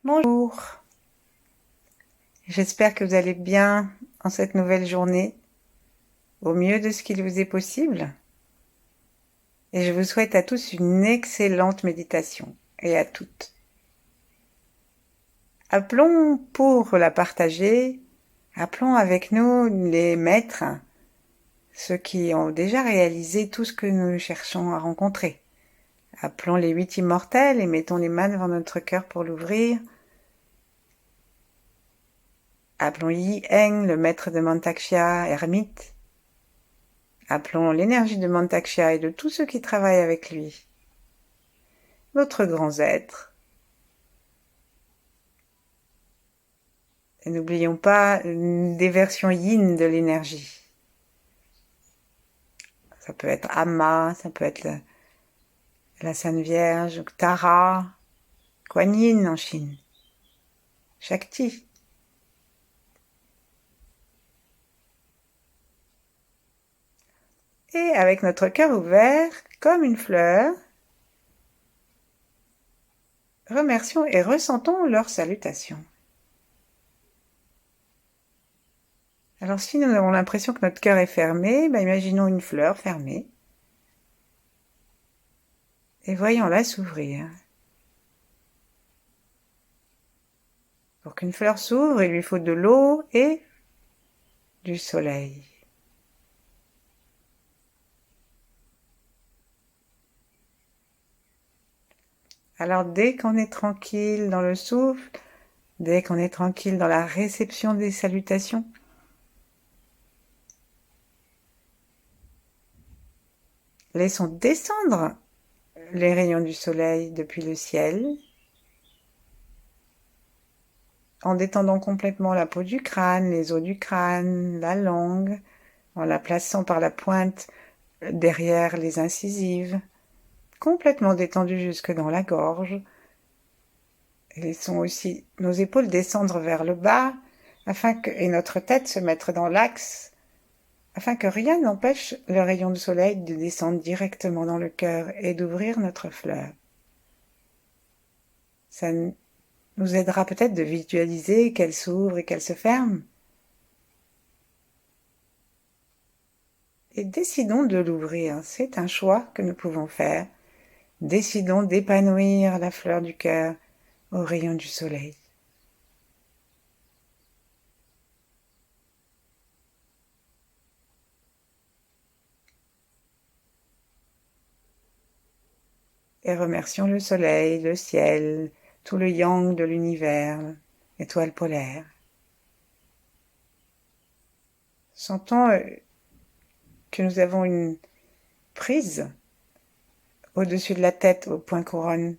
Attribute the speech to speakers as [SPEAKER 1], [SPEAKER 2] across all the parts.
[SPEAKER 1] Bonjour, j'espère que vous allez bien en cette nouvelle journée, au mieux de ce qu'il vous est possible. Et je vous souhaite à tous une excellente méditation, et à toutes. Appelons pour la partager, appelons avec nous les maîtres, ceux qui ont déjà réalisé tout ce que nous cherchons à rencontrer. Appelons les 8 immortels et mettons les mains devant notre cœur pour l'ouvrir. Appelons Yi Heng, le maître de Mantakshya, ermite. Appelons l'énergie de Mantakshya et de tous ceux qui travaillent avec lui. D'autres grands êtres. Et n'oublions pas des versions yin de l'énergie. Ça peut être Amma, ça peut être la Sainte Vierge, Tara, Kuan Yin en Chine, Shakti. Et avec notre cœur ouvert, comme une fleur, remercions et ressentons leurs salutations. Alors si nous avons l'impression que notre cœur est fermé, imaginons une fleur fermée et voyons-la s'ouvrir. Pour qu'une fleur s'ouvre, il lui faut de l'eau et du soleil. Alors dès qu'on est tranquille dans le souffle, dès qu'on est tranquille dans la réception des salutations, laissons descendre les rayons du soleil depuis le ciel, en détendant complètement la peau du crâne, les os du crâne, la langue, en la plaçant par la pointe derrière les incisives, complètement détendue jusque dans la gorge. Laissons aussi nos épaules descendre vers le bas, et notre tête se mettre dans l'axe, afin que rien n'empêche le rayon de soleil de descendre directement dans le cœur et d'ouvrir notre fleur. Ça nous aidera peut-être de visualiser qu'elle s'ouvre et qu'elle se ferme. Et décidons de l'ouvrir, c'est un choix que nous pouvons faire. Décidons d'épanouir la fleur du cœur au rayon du soleil. Et remercions le soleil, le ciel, tout le yang de l'univers, l'étoile polaire. Sentons que nous avons une prise au-dessus de la tête, au point couronne.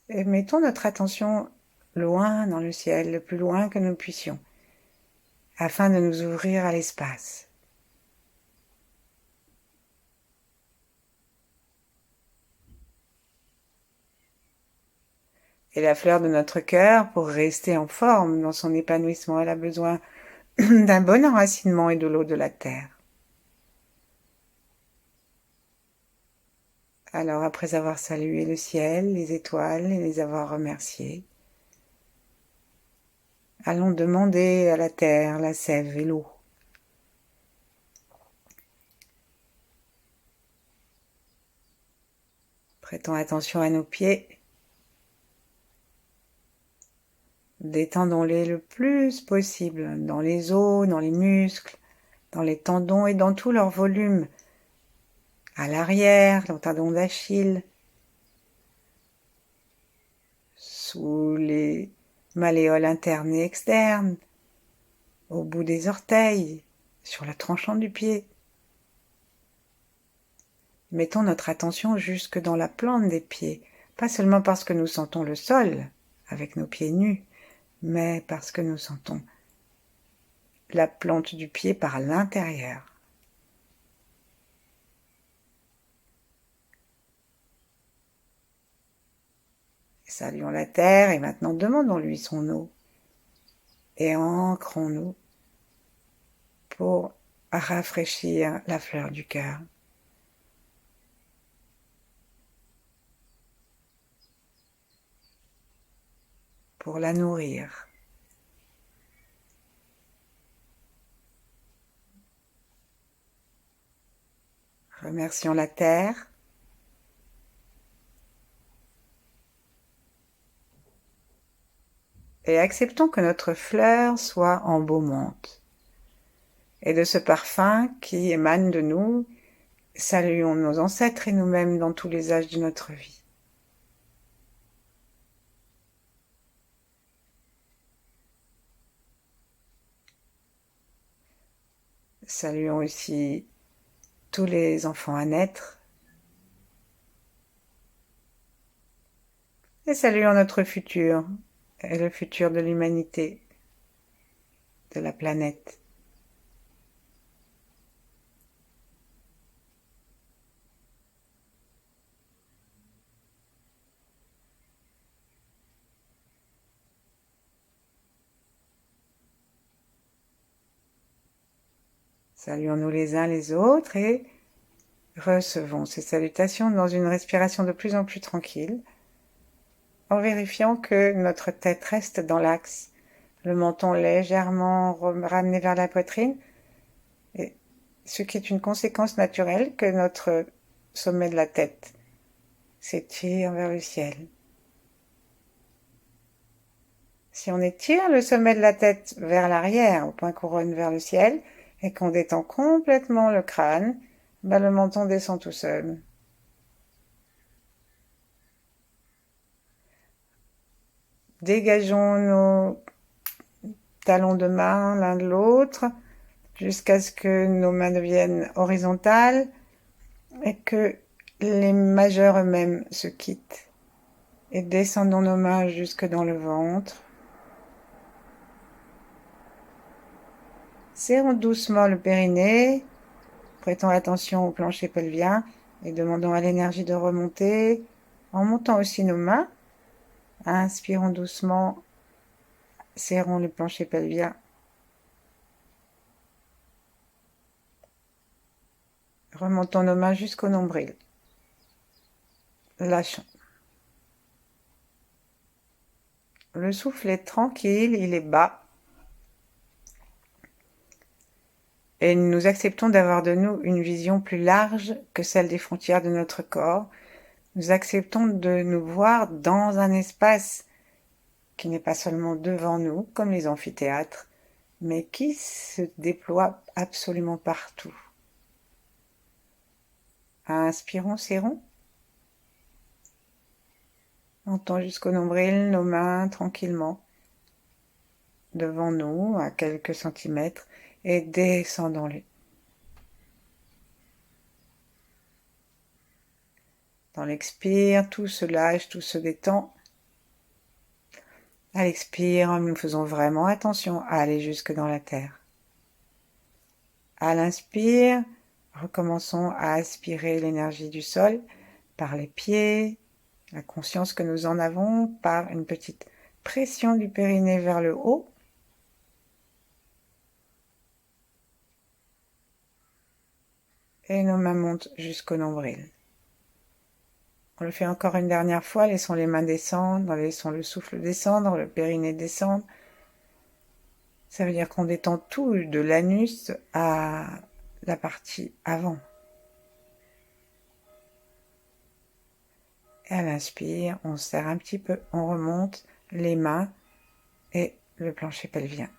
[SPEAKER 1] Et mettons notre attention loin dans le ciel, le plus loin que nous puissions, afin de nous ouvrir à l'espace. Et la fleur de notre cœur, pour rester en forme dans son épanouissement, elle a besoin d'un bon enracinement et de l'eau de la terre. Alors, après avoir salué le ciel, les étoiles et les avoir remerciés, allons demander à la terre la sève et l'eau. Prêtons attention à nos pieds. Détendons-les le plus possible dans les os, dans les muscles, dans les tendons et dans tout leur volume. À l'arrière, le tendon d'Achille, sous les malléoles internes et externes, au bout des orteils, sur la tranchant du pied. Mettons notre attention jusque dans la plante des pieds, pas seulement parce que nous sentons le sol avec nos pieds nus, mais parce que nous sentons la plante du pied par l'intérieur. Saluons la terre et maintenant demandons-lui son eau et ancrons-nous pour rafraîchir la fleur du cœur. pour la nourrir. Remercions la terre. Et acceptons que notre fleur soit embaumante. Et de ce parfum qui émane de nous, saluons nos ancêtres et nous-mêmes dans tous les âges de notre vie. Saluons aussi tous les enfants à naître. Et saluons notre futur et le futur de l'humanité, de la planète. Saluons-nous les uns les autres et recevons ces salutations dans une respiration de plus en plus tranquille, en vérifiant que notre tête reste dans l'axe, le menton légèrement ramené vers la poitrine, et ce qui est une conséquence naturelle que notre sommet de la tête s'étire vers le ciel. Si on étire le sommet de la tête vers l'arrière, au point couronne vers le ciel, et qu'on détend complètement le crâne, le menton descend tout seul. Dégageons nos talons de main l'un de l'autre jusqu'à ce que nos mains deviennent horizontales et que les majeurs eux-mêmes se quittent. Et descendons nos mains jusque dans le ventre. Serrons doucement le périnée, prêtons attention au plancher pelvien et demandons à l'énergie de remonter en montant aussi nos mains. Inspirons doucement, serrons le plancher pelvien. Remontons nos mains jusqu'au nombril. Lâchons. Le souffle est tranquille, il est bas. Et nous acceptons d'avoir de nous une vision plus large que celle des frontières de notre corps. Nous acceptons de nous voir dans un espace qui n'est pas seulement devant nous, comme les amphithéâtres, mais qui se déploie absolument partout. Inspirons, serrons. Montons jusqu'au nombril, nos mains tranquillement devant nous, à quelques centimètres, et descendons-les. Dans l'expire, tout se lâche, tout se détend. À l'expire, nous faisons vraiment attention à aller jusque dans la terre. À l'inspire, recommençons à aspirer l'énergie du sol par les pieds, la conscience que nous en avons par une petite pression du périnée vers le haut. Et nos mains montent jusqu'au nombril. On le fait encore une dernière fois, laissons les mains descendre, laissons le souffle descendre, le périnée descendre. Ça veut dire qu'on détend tout, de l'anus à la partie avant. Et à l'inspire, on serre un petit peu, on remonte les mains et le plancher pelvien.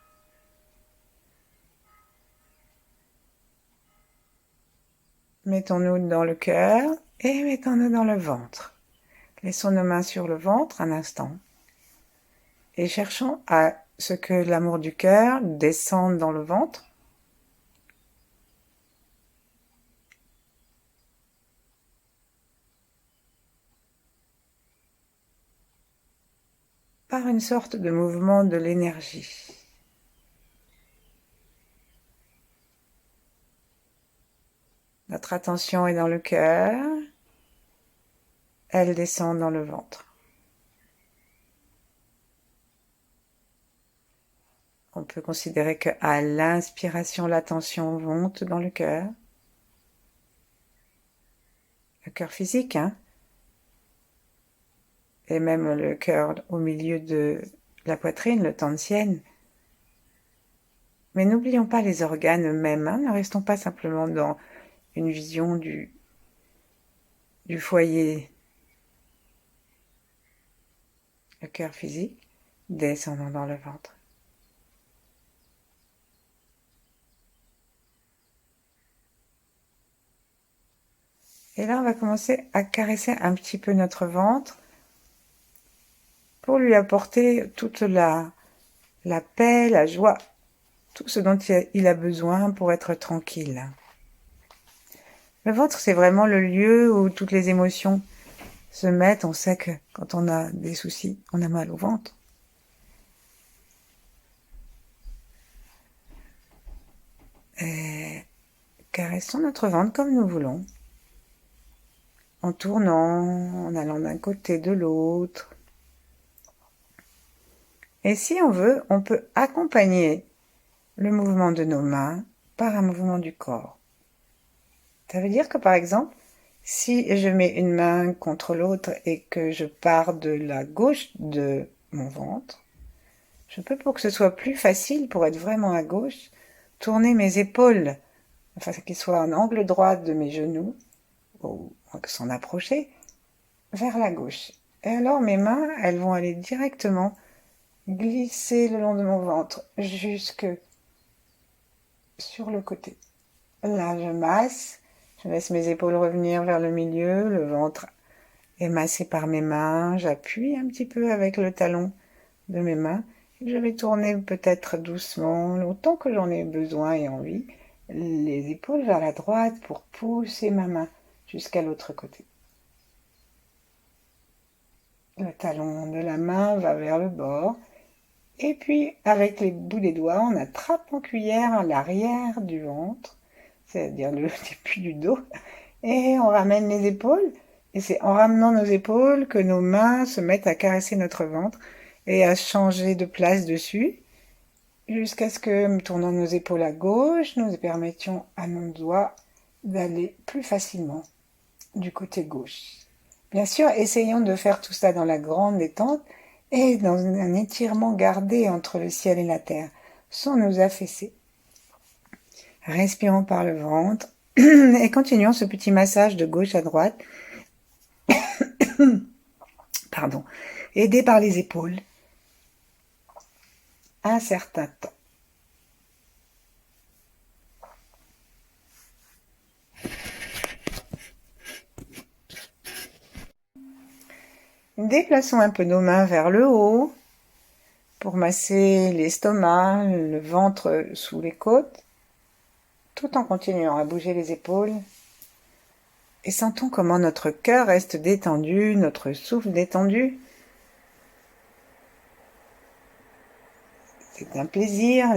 [SPEAKER 1] Mettons-nous dans le cœur et mettons-nous dans le ventre. Laissons nos mains sur le ventre un instant et cherchons à ce que l'amour du cœur descende dans le ventre. Par une sorte de mouvement de l'énergie. Notre attention est dans le cœur, elle descend dans le ventre. On peut considérer qu'à l'inspiration, l'attention monte dans le cœur physique, et même le cœur au milieu de la poitrine, le temps de sienne. Mais n'oublions pas les organes eux-mêmes, hein, ne restons pas simplement dans une vision du foyer, le cœur physique, descendant dans le ventre. Et là, on va commencer à caresser un petit peu notre ventre pour lui apporter toute la paix, la joie, tout ce dont il a besoin pour être tranquille. Le ventre, c'est vraiment le lieu où toutes les émotions se mettent. On sait que quand on a des soucis, on a mal au ventre. Et caressons notre ventre comme nous voulons, en tournant, en allant d'un côté de l'autre. Et si on veut, on peut accompagner le mouvement de nos mains par un mouvement du corps. Ça veut dire que par exemple, si je mets une main contre l'autre et que je pars de la gauche de mon ventre, je peux, pour que ce soit plus facile, pour être vraiment à gauche, tourner mes épaules, afin qu'elles soient en angle droit de mes genoux, ou s'en approcher, vers la gauche. Et alors mes mains, elles vont aller directement glisser le long de mon ventre, jusque sur le côté. Là, je masse, je laisse mes épaules revenir vers le milieu, le ventre est massé par mes mains, j'appuie un petit peu avec le talon de mes mains, et je vais tourner peut-être doucement, autant que j'en ai besoin et envie, les épaules vers la droite pour pousser ma main jusqu'à l'autre côté. Le talon de la main va vers le bord, et puis avec les bouts des doigts, on attrape en cuillère l'arrière du ventre, c'est-à-dire le début du dos, et on ramène les épaules, et c'est en ramenant nos épaules que nos mains se mettent à caresser notre ventre et à changer de place dessus, jusqu'à ce que, tournant nos épaules à gauche, nous permettions à nos doigts d'aller plus facilement du côté gauche. Bien sûr, essayons de faire tout ça dans la grande détente et dans un étirement gardé entre le ciel et la terre, sans nous affaisser. Respirons par le ventre et continuons ce petit massage de gauche à droite, pardon, aidé par les épaules, un certain temps. Déplaçons un peu nos mains vers le haut pour masser l'estomac, le ventre sous les côtes, tout en continuant à bouger les épaules. Et sentons comment notre cœur reste détendu, notre souffle détendu. C'est un plaisir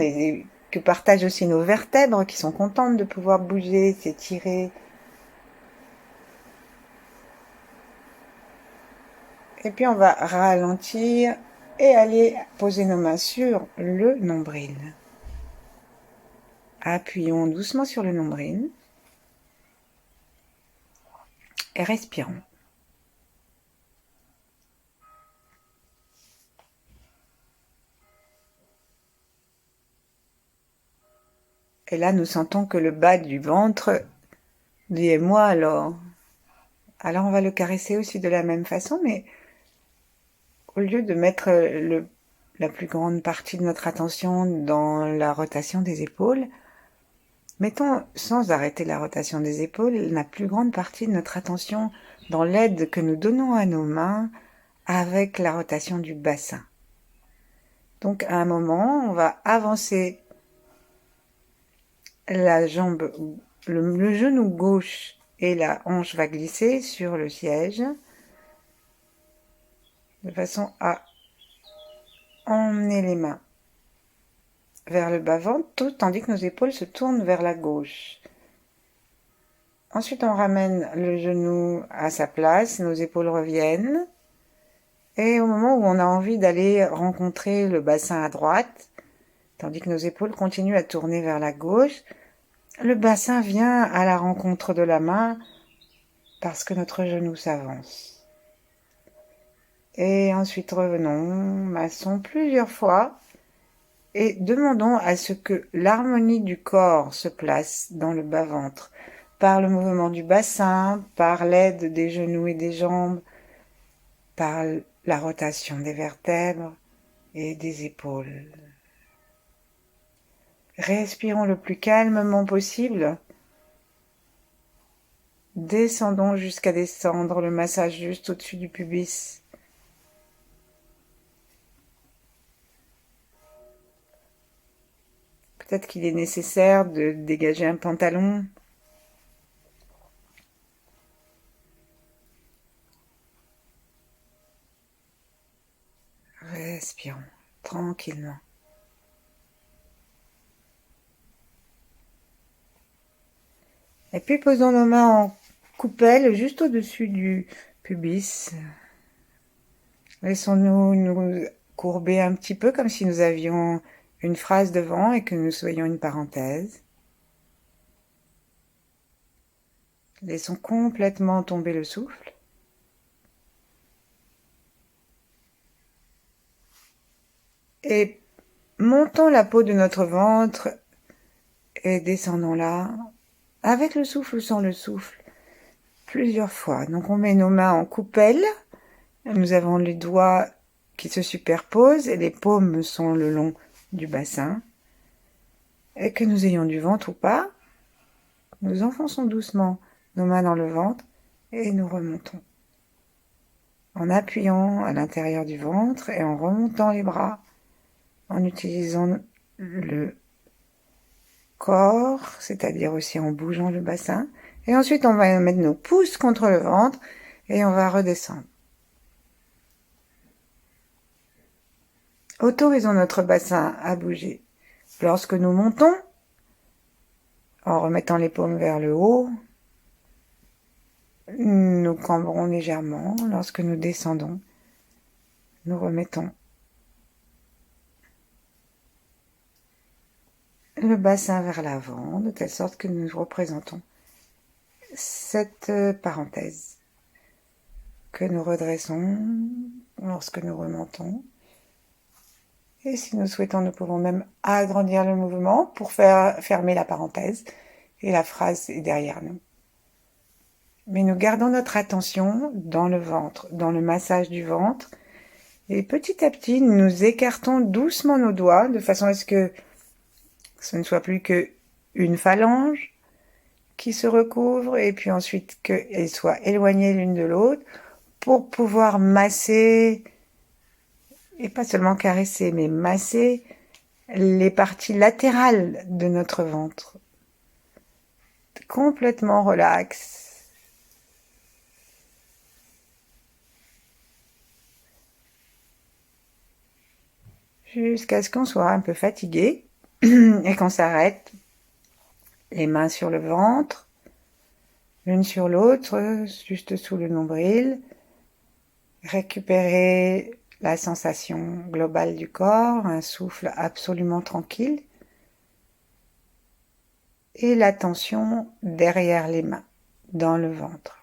[SPEAKER 1] que partagent aussi nos vertèbres qui sont contentes de pouvoir bouger, s'étirer. Et puis on va ralentir et aller poser nos mains sur le nombril. Appuyons doucement sur le nombril et respirons. Et là, nous sentons que le bas du ventre dit « et moi alors ?» Alors on va le caresser aussi de la même façon, mais au lieu de mettre la plus grande partie de notre attention dans la rotation des épaules, mettons, sans arrêter la rotation des épaules, la plus grande partie de notre attention dans l'aide que nous donnons à nos mains avec la rotation du bassin. Donc à un moment, on va avancer la jambe, le genou gauche et la hanche va glisser sur le siège de façon à emmener les mains vers le bas-ventre, tout tandis que nos épaules se tournent vers la gauche. Ensuite, on ramène le genou à sa place, nos épaules reviennent. Et au moment où on a envie d'aller rencontrer le bassin à droite, tandis que nos épaules continuent à tourner vers la gauche, le bassin vient à la rencontre de la main parce que notre genou s'avance. Et ensuite revenons, massons plusieurs fois et demandons à ce que l'harmonie du corps se place dans le bas-ventre, par le mouvement du bassin, par l'aide des genoux et des jambes, par la rotation des vertèbres et des épaules. Respirons le plus calmement possible. Descendons jusqu'à descendre le massage juste au-dessus du pubis. Peut-être qu'il est nécessaire de dégager un pantalon. Respirons tranquillement. Et puis posons nos mains en coupelle juste au-dessus du pubis. Laissons-nous nous courber un petit peu comme si nous avions une phrase devant et que nous soyons une parenthèse. Laissons complètement tomber le souffle. Et montons la peau de notre ventre et descendons là, avec le souffle ou sans le souffle, plusieurs fois. Donc on met nos mains en coupelle, nous avons les doigts qui se superposent et les paumes sont le long du bassin. Et que nous ayons du ventre ou pas, nous enfonçons doucement nos mains dans le ventre et nous remontons. En appuyant à l'intérieur du ventre et en remontant les bras, en utilisant le corps, c'est-à-dire aussi en bougeant le bassin. Et ensuite, on va mettre nos pouces contre le ventre et on va redescendre. Autorisons notre bassin à bouger. Lorsque nous montons, en remettant les paumes vers le haut, nous cambrons légèrement. Lorsque nous descendons, nous remettons le bassin vers l'avant, de telle sorte que nous représentons cette parenthèse que nous redressons lorsque nous remontons. Et si nous souhaitons, nous pouvons même agrandir le mouvement pour faire fermer la parenthèse et la phrase est derrière nous. Mais nous gardons notre attention dans le ventre, dans le massage du ventre. Et petit à petit, nous écartons doucement nos doigts de façon à ce que ce ne soit plus qu'une phalange qui se recouvre et puis ensuite qu'elles soient éloignées l'une de l'autre pour pouvoir masser, et pas seulement caresser, mais masser les parties latérales de notre ventre. Complètement relax. Jusqu'à ce qu'on soit un peu fatigué et qu'on s'arrête. Les mains sur le ventre, l'une sur l'autre, juste sous le nombril. Récupérer la sensation globale du corps, un souffle absolument tranquille. Et l'attention derrière les mains, dans le ventre.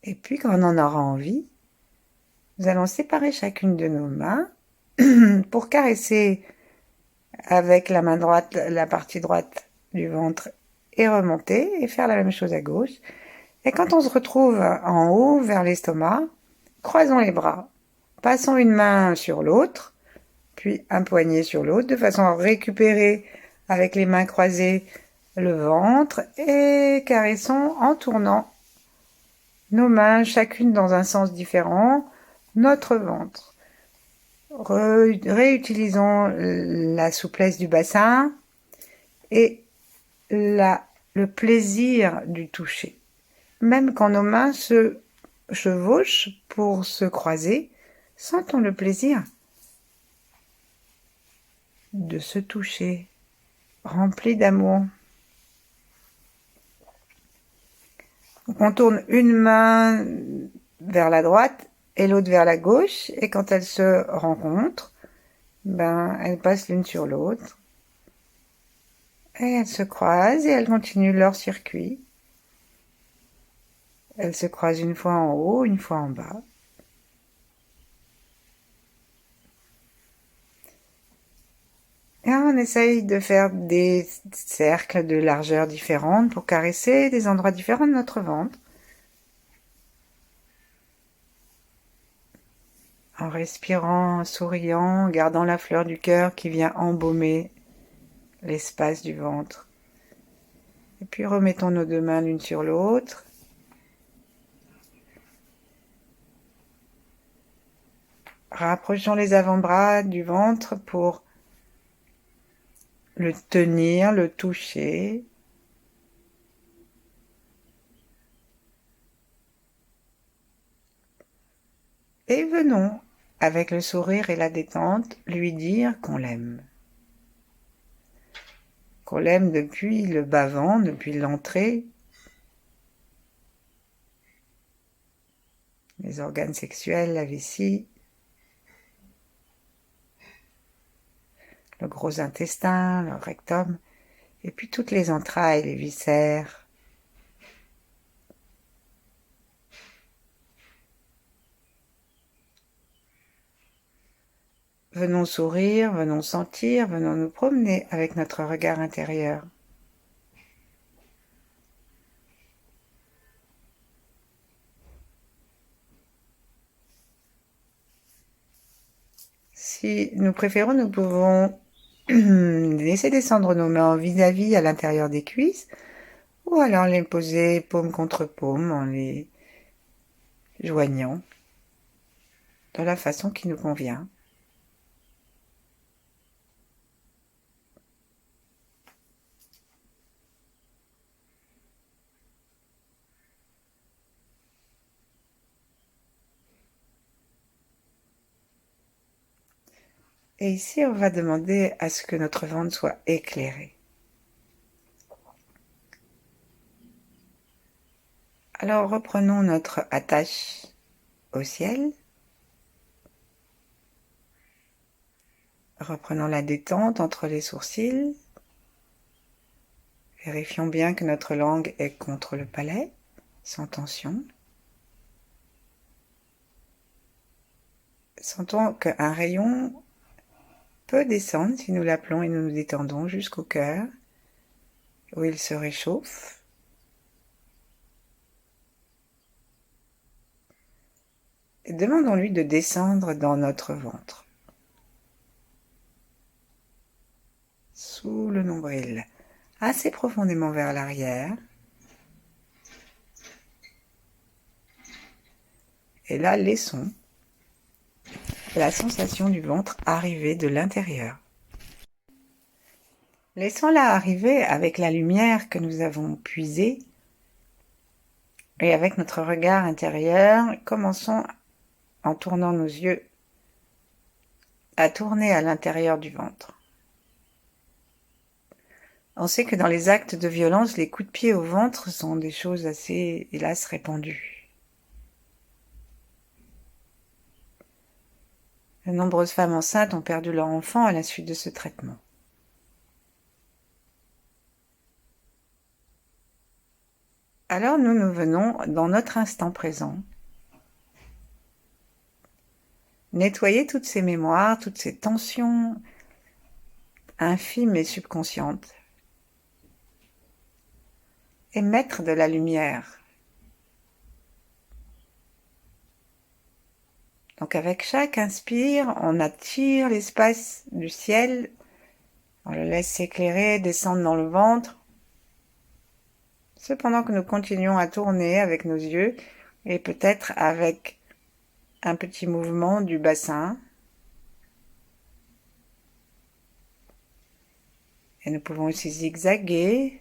[SPEAKER 1] Et puis, quand on en aura envie, nous allons séparer chacune de nos mains pour caresser avec la main droite la partie droite du ventre et remonter et faire la même chose à gauche. Et quand on se retrouve en haut vers l'estomac, croisons les bras, passons une main sur l'autre, puis un poignet sur l'autre, de façon à récupérer avec les mains croisées le ventre et caressons en tournant nos mains, chacune dans un sens différent, notre ventre. Réutilisons la souplesse du bassin et le plaisir du toucher. Même quand nos mains se chevauchent pour se croiser, sentons le plaisir. de se toucher, rempli d'amour. On tourne une main vers la droite et l'autre vers la gauche, et quand elles se rencontrent, elles passent l'une sur l'autre, et elles se croisent et elles continuent leur circuit. Elles se croisent une fois en haut, une fois en bas. Et on essaye de faire des cercles de largeur différentes pour caresser des endroits différents de notre ventre. En respirant, en souriant, en gardant la fleur du cœur qui vient embaumer l'espace du ventre. Et puis remettons nos deux mains l'une sur l'autre. Rapprochons les avant-bras du ventre pour le tenir, le toucher. Et venons, avec le sourire et la détente, lui dire qu'on l'aime. Qu'on l'aime depuis le bas-ventre, depuis l'entrée, les organes sexuels, la vessie, le gros intestin, le rectum, et puis toutes les entrailles, les viscères. Venons sourire, venons sentir, venons nous promener avec notre regard intérieur. Si nous préférons, nous pouvons laisser descendre nos mains vis-à-vis à l'intérieur des cuisses, ou alors les poser paume contre paume en les joignant de la façon qui nous convient. Et ici, on va demander à ce que notre ventre soit éclairé. Alors reprenons notre attache au ciel. Reprenons la détente entre les sourcils. Vérifions bien que notre langue est contre le palais, sans tension. Sentons qu'un rayon peut descendre si nous l'appelons et nous nous détendons jusqu'au cœur, où il se réchauffe. Et demandons-lui de descendre dans notre ventre, sous le nombril, assez profondément vers l'arrière. Et là, laissons la sensation du ventre arriver de l'intérieur. Laissons-la arriver avec la lumière que nous avons puisée et avec notre regard intérieur. Commençons en tournant nos yeux à tourner à l'intérieur du ventre. On sait que dans les actes de violence, les coups de pied au ventre sont des choses assez, hélas, répandues. De nombreuses femmes enceintes ont perdu leur enfant à la suite de ce traitement. Alors nous venons dans notre instant présent, nettoyer toutes ces mémoires, toutes ces tensions infimes et subconscientes, et mettre de la lumière. Donc avec chaque inspire, on attire l'espace du ciel, on le laisse s'éclairer, descendre dans le ventre, cependant que nous continuons à tourner avec nos yeux et peut-être avec un petit mouvement du bassin. Et nous pouvons aussi zigzaguer.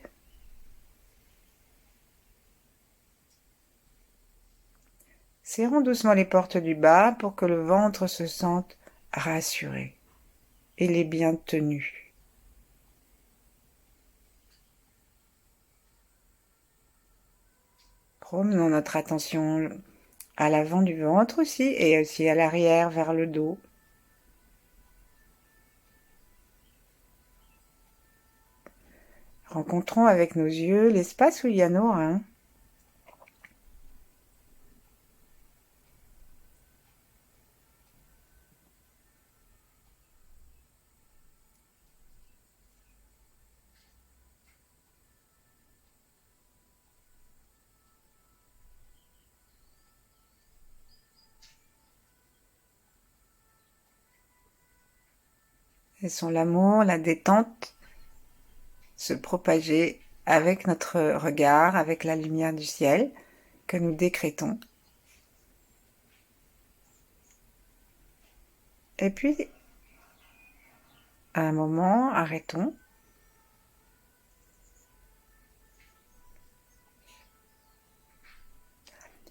[SPEAKER 1] Serrons doucement les portes du bas pour que le ventre se sente rassuré. il est bien tenu. Promenons notre attention à l'avant du ventre aussi et aussi à l'arrière vers le dos. Rencontrons avec nos yeux l'espace où il y a nos reins. Laissons l'amour, la détente se propager avec notre regard, avec la lumière du ciel que nous décrétons. Et puis, à un moment, arrêtons.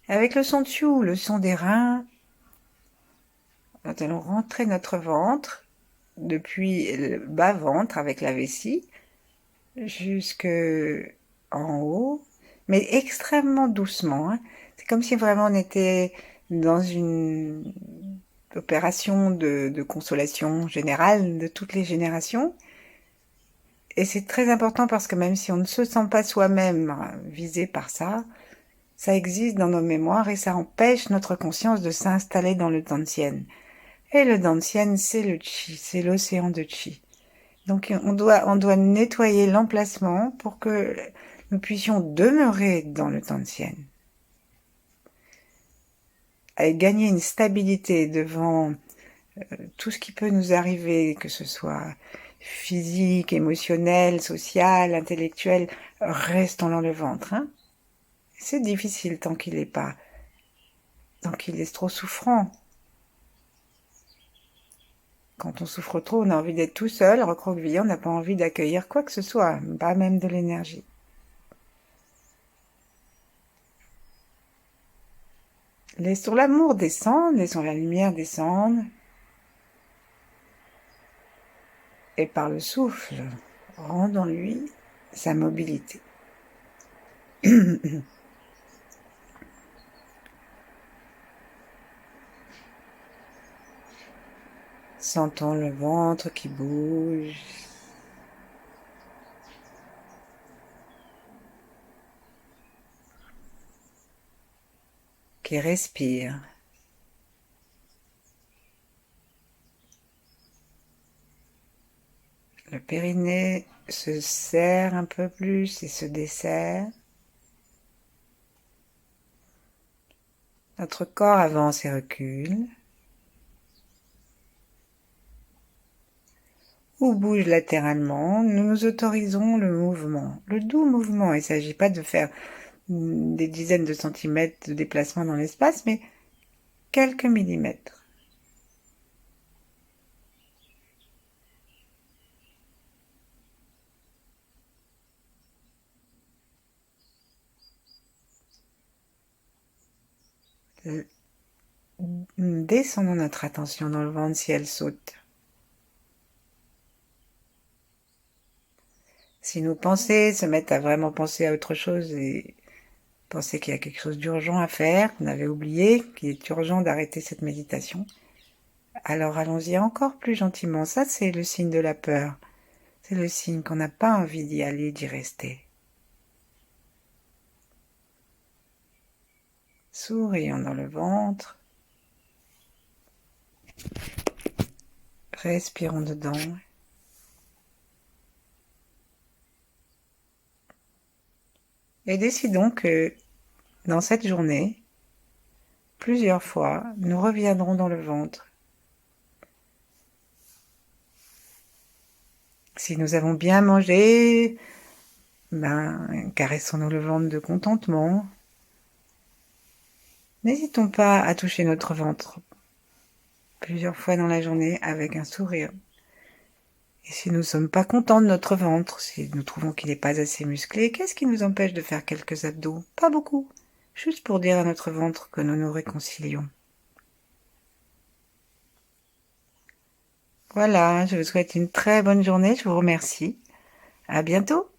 [SPEAKER 1] Avec le son de le son des reins, nous allons rentrer notre ventre depuis le bas-ventre avec la vessie jusque en haut, mais extrêmement doucement, hein. C'est comme si vraiment on était dans une opération de consolation générale de toutes les générations. Et c'est très important parce que même si on ne se sent pas soi-même visé par ça, ça existe dans nos mémoires et ça empêche notre conscience de s'installer dans le Dantian. Et le Dantian, c'est le chi, c'est l'océan de chi. Donc on doit nettoyer l'emplacement pour que nous puissions demeurer dans le Dantian. Et gagner une stabilité devant tout ce qui peut nous arriver, que ce soit physique, émotionnel, social, intellectuel, restons dans le ventre. Hein. C'est difficile tant qu'il est trop souffrant. Quand on souffre trop, on a envie d'être tout seul, recroquevillé, on n'a pas envie d'accueillir quoi que ce soit, pas même de l'énergie. Laissons l'amour descendre, laissons la lumière descendre. Et par le souffle, rendons-lui sa mobilité. Sentons le ventre qui bouge. Qui respire. Le périnée se serre un peu plus et se desserre. Notre corps avance et recule. Ou bouge latéralement. Nous nous autorisons le mouvement, le doux mouvement. Il ne s'agit pas de faire des dizaines de centimètres de déplacement dans l'espace, mais quelques millimètres. Descendons notre attention dans le ventre si elle saute. Si nos pensées se mettent à vraiment penser à autre chose et penser qu'il y a quelque chose d'urgent à faire, qu'on avait oublié, qu'il est urgent d'arrêter cette méditation, alors allons-y encore plus gentiment. Ça, c'est le signe de la peur. C'est le signe qu'on n'a pas envie d'y aller, d'y rester. Sourions dans le ventre. Respirons dedans. Et décidons que dans cette journée, plusieurs fois, nous reviendrons dans le ventre. Si nous avons bien mangé, caressons-nous le ventre de contentement. N'hésitons pas à toucher notre ventre plusieurs fois dans la journée avec un sourire. Et si nous ne sommes pas contents de notre ventre, si nous trouvons qu'il n'est pas assez musclé, qu'est-ce qui nous empêche de faire quelques abdos? Pas beaucoup, juste pour dire à notre ventre que nous nous réconcilions. Voilà, je vous souhaite une très bonne journée, je vous remercie. À bientôt.